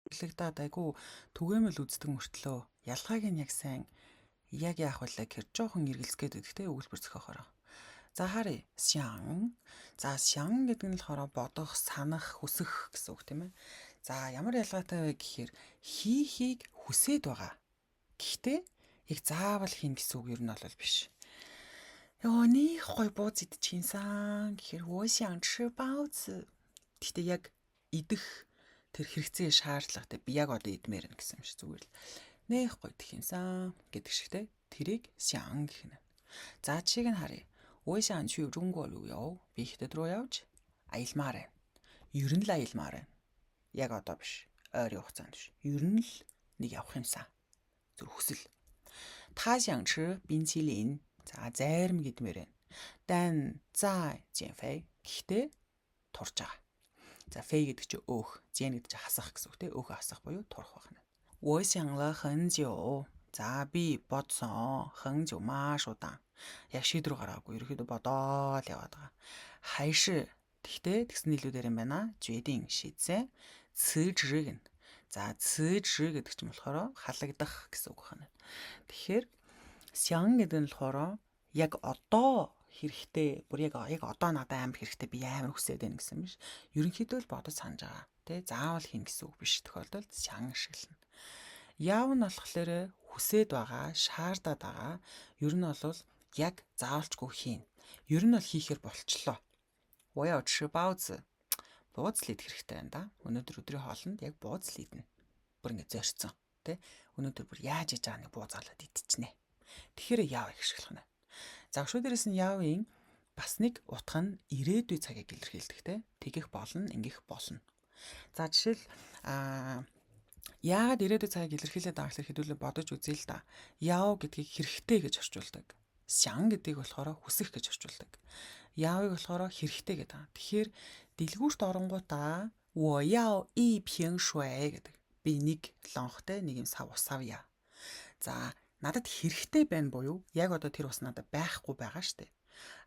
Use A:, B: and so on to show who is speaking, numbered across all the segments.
A: Лэгдээд айгүй түгээмэл үздэг мөртлөө ялгааг нь яг сайн яг яах вэ гэхээр жоохон эргэлзгээд өгдөгтэй өгүүлбэр зохиохороо. За харъя. Сян. За сян гэдэг нь болохоор бодох, санах, хүсэх гэсэн үг тийм ээ. За ямар ялгаатай вэ гэхээр хийхийг хүсээд байгаа. Гэхдээ яг заавал хийн гэсэн үг ер нь бол биш. Ёоны гой бууз идчихинсан гэхээр хөөшян чибаоц. Гэхдээ яг идэх тэр хэрэгцээ шаардлагатай би яг одоо идмээр нэ гэсэн юм шиг зүгээр л нэх гой тхинсан гэдэг шигтэй тэрийг сян гэх нь. За жишээг нь харъя. 我想去中国旅游. Би хятад руу явж аялмаар байна. Ер нь л аялмаар байна. Яг одоо биш. Ойрын хугацаанд биш. Ер нь л нэг явах юмсан. Зүр хүсэл. Та想吃冰淇淋. За зарим гэдмээр байна. Дан за减肥. Гэхдээ турж байгаа. За фэй гэдэг чинь өөх, зэн гэдэг чинь хасах гэсэн үг тийм. Өөхө хасах буюу турах байна. 我想了很久. За би бодсон. 很久маш удаан. Яг шийдвэр гаргаагүй. Ерөөхдөө бодоод яваад байгаа. Хайш тэгтээ тэгсэн нийлүүдээр юм байна. Жэдин шийдсэн. Цэжрэг нь. За цэжрэг гэдэг чинь болохоор халагдах гэсэн үг байна. Тэгэхээр сян гэдэг нь болохоор яг одоо хэрэгтэй. Бүр яг одоо надад амар хэрэгтэй. Би амар хүсээд байна гэсэн биш. Ерөнхийдөө л бодож санаж байгаа. Тэ заавал хийн гэсэн үг биш тохиолдолд сян ашиглана. Яав нь болохоор хүсээд байгаа, шаардаад байгаа. Ер нь бол яг заавалчгүй хийн. Ер нь бол хийхээр болчлоо. 我要吃包子. Бууз л идэх хэрэгтэй байна да. Өнөөдөр өдрийн хоолнд яг бууз л идэнэ. Бүр ингэ зорьцсон. Тэ? Өнөөдөр бүр яаж иж байгаа нэг бууз алаад идчихнэ. Тэгэхээр яав их ашиглах нь. Загшуу дээрээс нь яавын бас нэг утга нь ирээдүй цагийг илэрхийлдэг те. Тэгэх болно, ингэх болно. За жишээл яагаад ирээдүй цагийг илэрхийлээд байгаа гэхээр хэдүүлээ бодож үзье л да. Яав гэдгийг хэрэгтэй гэж орчуулдаг. Сян гэдгийг болохоор хүсэх гэж орчуулдаг. Яавыг болохоор хэрэгтэй гэдэг. Тэгэхээр дэлгүүрт оронгуудаа 我要一瓶水 гэдэг. Би нэг лонхтой нэг юм сав ус авъя. За надад хэрэгтэй байна буюу яг одоо тэр ус надад байхгүй байгаа штэ.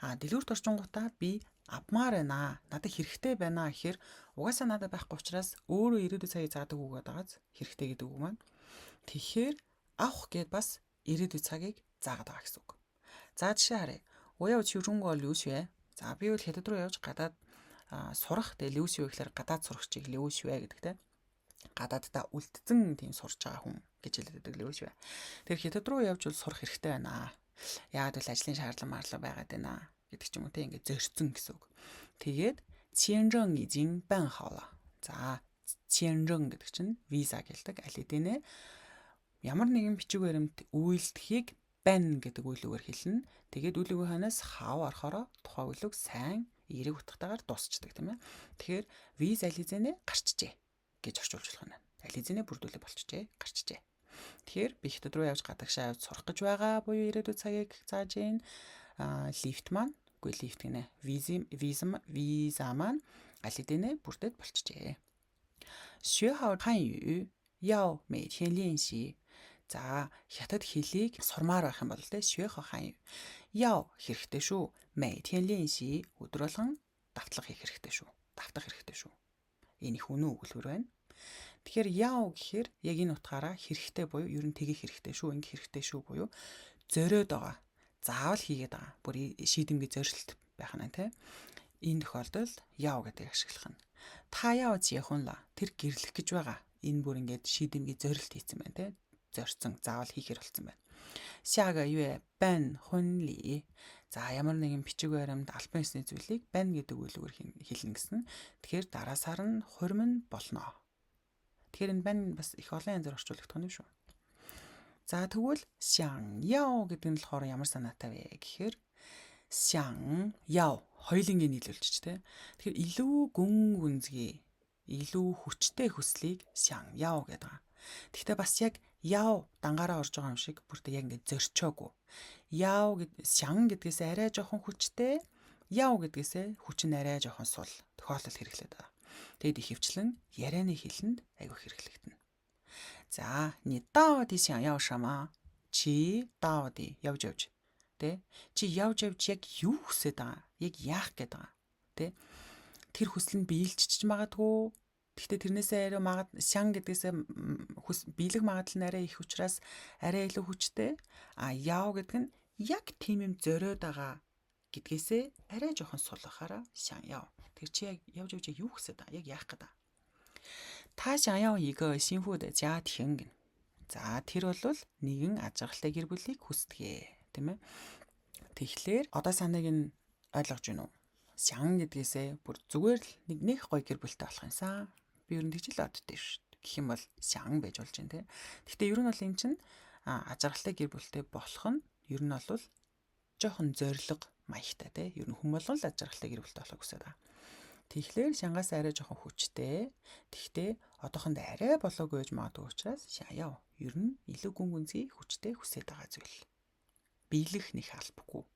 A: Дэлгүүрт орчингуудаа би авмаар байна. Надад хэрэгтэй байна гэхээр угаасаа надад байхгүй учраас өөрөө ирээдүйн цагийг заадаг үг байгааз хэрэгтэй гэдэг үг маань. Тэгэхээр авах гэд бас ирээдүйн цагийг заагаад байгаа гэсэн үг. За жишээ харъя. 我要去中国留学. За би бол хятад руу явж гадаад сурах. Тэгээ lưu学гэхээр гадаад сурагчийг lưu学гэдэгтэй. Гадааддаа үлдсэн тийм сурж байгаа хүн гэж хэлдэг lưu学. Тэр хятад руу явж бол сурах хэрэгтэй байна. Яагаад бол ажлын шаардлага марлага байгаад байна гэдэг ч юм уу те ингээд зорьцсон гэсэн үг. Тэгээд 签证已经办好了. За 签证гэдэг чинь виза гэлдэг. Аль хэдийнэ ямар нэгэн бичиг баримт үйлдэхийг бан гэдэг үйлүүгээр хэлнэ. Тэгээд үйлүүгийнханаас хав орохороо тухайн үйлүүг сайн эерэг утгатаагаар дуусчдаг тийм ээ. Тэгэхээр виз аль хэзээ гарчжээ гэж орчуулж болох нь. Аль хэзээ бүрдүүлээ болчихжээ, гарчжээ. Тэгэхээр би хятад руу явж гадагшаа явж сурах гэж байгаа буюу ирээдүйн цагийг зааж ийн. Лифт маань, үгүй лифт гинэ. Виза маань аль хэдийнэ бүрдээд болчихжээ. 学好汉语要每天练习. За хятад хэлийг сурмаар байх юм бол тэ 学好汉语 яв хэрэгтэй шүү. 每天练习 өдөр болгон давтлага хийх хэрэгтэй шүү. Давтах хэрэгтэй шүү. Энэ их үнэн өгүүлбэр байна. Тэгэхээр яв гэхээр яг энэ утгаараа хэрэгтэй буюу ер нь тгийх хэрэгтэй шүү, ингэ хэрэгтэй шүү буюу зориод байгаа. Заавал хийгээд байгаа. Бүр шийдэмгий зорилт байх нь тэ. Энэ тохиолдолд яв гэдэг ашиглах нь. Та яв зяхунла тэр гэрлэх гэж байгаа. Энэ бүр ингээд шийдэмгий зорилт хийсэн байна тэ. Зорьцсон заавал хийхээр болсон байна. 下个月办婚礼. За ямар нэгэн бичиг баримт албан ёсны зүйлийг бань гэдэг үйлүүгээр хэлнэ гэсэн. Тэгэхээр дараа сар нь хурим болно. Тэгэхээр энэ бань бас их олон янзаар орчуулагдах нь шүү. За тэгвэл 想要гэдэг нь болохоор ямар санаатай вэ гэхээр 想要хоёулынгийн нийлүүлж тэ. Тэгэхээр илүү гүн гүнзгий, илүү хүчтэй хүслийг 想要гэдэг. Гэхдээ бас яг яв дангаараа орж байгаа юм шиг бүртээ яг ингэ зорчоогүй. Яв гэдэг сян гэдгээс арай жоохон хүчтэй, яв гэдгээс хүч нь арай жоохон сул. Тохиолдол хэрэглээд байгаа. Тэгэд ихэвчлэн ярианы хэлэнд аягүй хэрэглэгдэнэ. За, ни даоди сян яв шама. Чи даоди явж. Тэ? Чи явж яг юу хүсэж байгаа? Яг яах гээд байгаа? Тэ? Тэр хүсэл нь биелчих магадгүй, Гэхдээ тэрнээсээ арай шан гэдгээсээ биелэх магадлал нь арай их учраас арай илүү хүчтэй. Яв гэдэг нь яг тийм юм зориод байгаа гэдгээсээ арай жоохон сулгахаараа шан яв. Тэр чи яг явж юу гэсэд яг яах гээд. 他想要一个幸福的家庭. За тэр бол нэгэн ажиглалтай гэр бүлийг хүсдэг, тийм ээ. Тэгэхээр одоо санааг нь ойлгож байна уу? Шан гэдгээсээ бүр зүгээр л нэг гоё гэр бүлтэй болох юмсан. Би ер нь тэгж л боддөө шүү дээ. Гэх юм бол шан байж болж байна, тийм. Гэхдээ ер нь бол эн чинь ажиглалтай гэр бүлтэй болох нь ер нь бол жоохон зориг маягтай, тийм. Ер нь хүн болгон л ажиглалтай гэр бүлтэй болох хүсэж байгаа. Тэгэхээр шангаас арай жоохон хүчтэй. Тэгтээ одоохонд арай болоогүй гэж магадгүй учраас яв. Ер нь илүү гүн гүнзгий хүчтэй хүсэж байгаа зүйл. Биелэх нэг албагүй.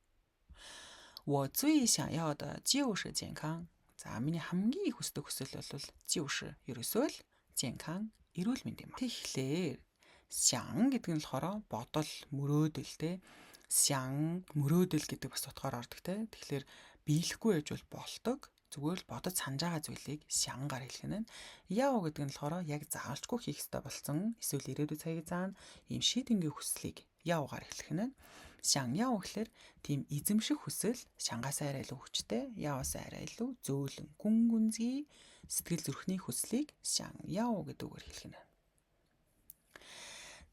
A: 我最想要的就是健康. За миний хамгийн их хүсдэг хүсэл бол 就是ерөөсөө л 健康, эрүүл мэнд юм. Тэгэхээр шан гэдэг нь болохоор бодол, мөрөөдөл, те. Шан, мөрөөдөл гэдэг бас утгаар ордог, те. Тэгэхээр биелэхгүй байж бол болдог. Зүгээр л бодож санаж байгаа зүйлийг шангаар хэлэх нь. Яв гэдэг нь болохоор яг заавалчгүй хийх ёстой болсон эсвэл ирээдүйн цагийн цаана ийм шийдэнгийн хүслийг явгаар хэлэх нь. Шан яв гэхэлэр тийм эзэмших хүсэл шангаас арай илүү хүчтэй, яваас арай илүү зөөлөн, гүн гүнзгий сэтгэл зүрхний хүслийг шан яв гэдэг үгээр хэлэх нь.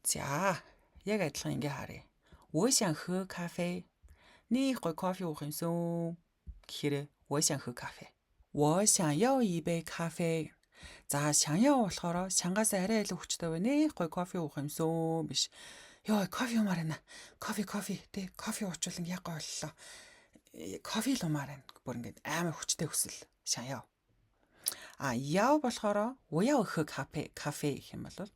A: За, яг адилхан ингээ харъя. 我想喝咖啡. Нэг гой кофе уух юмсан гэхээр 我想喝咖啡. 我想要一杯咖啡. За, 想要болохоор шангаас арай илүү хүчтэй байна. Нэг гой кофе уух юмсан биш. Йоо, кофе уумаар байна. Кофе, тэ. Кофе уучвал яг гой боллоо. Кофе л уумаар байна. Бүр ингээд амар хүчтэй хүсэл. Шан яв. Яв болохоор 我要喝咖啡гэх юм бол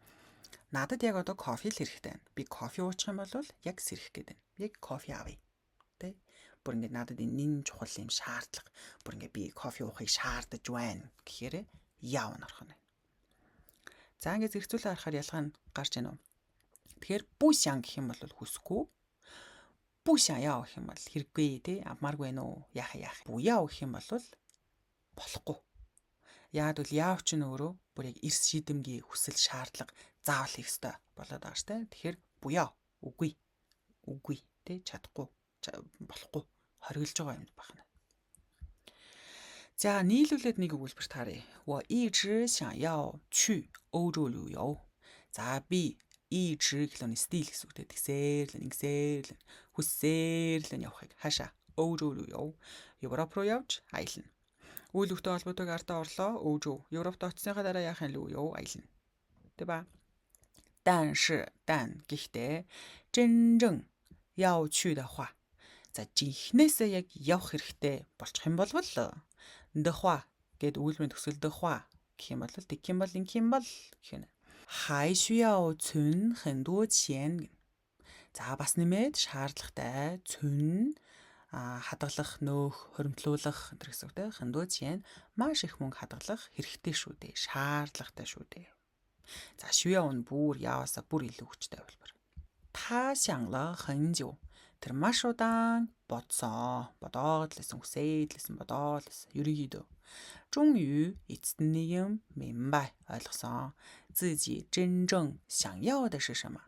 A: надад яг одоо кофе л хэрэгтэй байна. Би кофе уучих юм бол яг сэрэх гээд байна. Яг кофе авъя. Тэ. Бүр ингээд надад энэ чухал юм шаардлага. Бүр ингээд би кофе уухыг шаардаж байна гэхээр яв норох нь. За ингээд зэрэгцүүлээ харахаар ялгаа нь гарч ийн үү? Тэгэхээр бүү шан гэх юм бол хүсэхгүй. Бүү шан яв гэх юм бол хэрэггүй, тэ. Авмааргүй байна уу? Яах. Бүү яв гэх юм бол болохгүй. Яагад бол яв ч нөөрөө бүр яг эрс шийдэмгийн хүсэл шаардлага заавал хийх ёстой болоод байгаа штэ. Тэгэхээр бүү яв. Үгүй, тэ. Чадахгүй. Болохгүй. Хориглож байгаа юм байна. За, нийлүүлээд нэг өгүүлбэрт харъя. 我一直想要去欧洲旅游. За, би 一直гэхлээр стил гэсэн үг. Тэгсээр л хүссээр л явахыг хаашаа欧洲旅游. Европ руу явж аялна. Үйл өгтөй холбоотой артаа орлоо欧洲. Европт очсныхаа дараа яахын л юу аялна. Тэ ба? 但гэхдээ 真正要去的话. За, жинхнээсээ яг явах хэрэгтэй болчих юм бол дөхва гэд үйлмэн төсөл дөхва гэх юм бол тэг юм бол инх юм бол гэх юм. 还需要存很多钱. За, бас нэмээд шаардлагатай цүн хадгалах, нөөх, хоримтлуулах гэсэн үг те. 很多钱 маш их мөнгө хадгалах хэрэгтэй шүү дээ. Шаардлагатай шүү дээ. За, 需要нь бүр яваасаа бүр илүү хүчтэй хэлбэр. 他想了很久. Тэр маш удаан бодсон. Бодоод л байсан, хүсээд л байсан, бодоод л байсан. Ерөнхийдөө. 终于 эцэст нь нэг юм 明白 ойлгосон. 自己真正想要的是什么?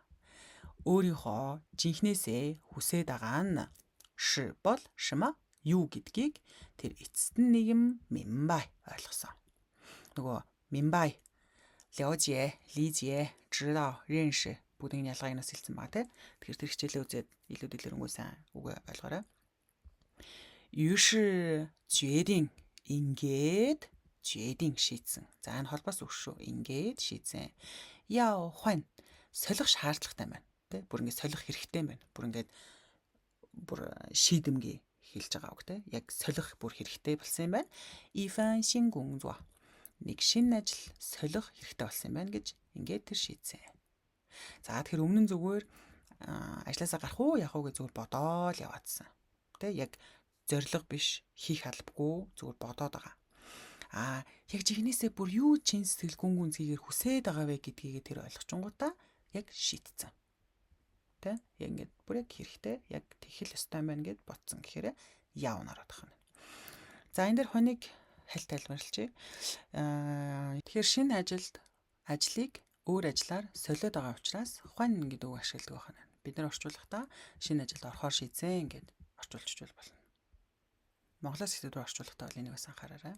A: Өөрийнхөө жинхнээсээ хүсээд байгаа нь 是 бол 什么? Юу гэдгийг тэр эцэст нь нэг юм 明白 ойлгосон. Нөгөө 明白 了解, 理解, 知道, 认识 бүгдийн ялгааг нас хэлсэн баг тий. Тэгэхээр тэр хичээлээ үзээд илүү дэлгэрэнгүй сайн үгээ ойлгоорой. 于是决定 ингээд 决定 шийдсэн. За, энэ холбоос үг шүү. Ингээд шийдсэн. 要换 солих шаардлагатай байна. Тэ? Бүр ингээд солих хэрэгтэй байна. Бүр ингээд шийдэмгий хэлж байгаа үг те. Яг солих бүр хэрэгтэй болсон юм байна. 一番新工作. Нэг шинэ ажил солих хэрэгтэй болсон юм байна гэж ингээд тэр шийдсэн. За, тэгэхээр өмнө нь зүгээр ажилласаа гарах уу явах уу гэж зүгээр бодоод яваадсан. Тэ? Яг зориг биш, хийх албагүй зүгээр бодоод байгаа. Яг жигнэсээ бүр юу чин сэтгэл гүн гүнзгийгээр хүсээд байгаа вэ гэдгийг тэр ойлгочингуудаа яг шийдсэн. Тэ? Яг ингээд бүр яг хэрэгтэй, яг тэхэл ёстой байна гэд бодсон гэхээр яв нараад байна. За, энэ дэр хоног хальт тайлбарлажээ. Тэгэхээр шинэ ажлыг өөр ажлаар солиод байгаа учраас хуань гэдэг үг ашигладаг байна. Бид нэр орчуулахдаа шинэ ажилд орохоор шийдсэн гэд орчуулчихвал болно. Монголоос ихтэй рүү орчуулахдаа бол энийг бас анхаараарай.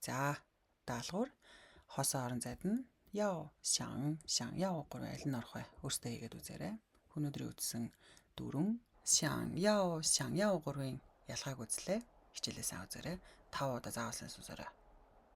A: За, даалгавар хосоо орон зайд нь яо шан яо гурван аль нь орох вэ? Өөртөө хийгээд үзээрэй. Өнөөдрийн үзсэн 4 шан яо гурвын ялгааг үзлээ. Хичээлээ сайн үзээрэй. 5 удаа заавал сайн сонсоорой.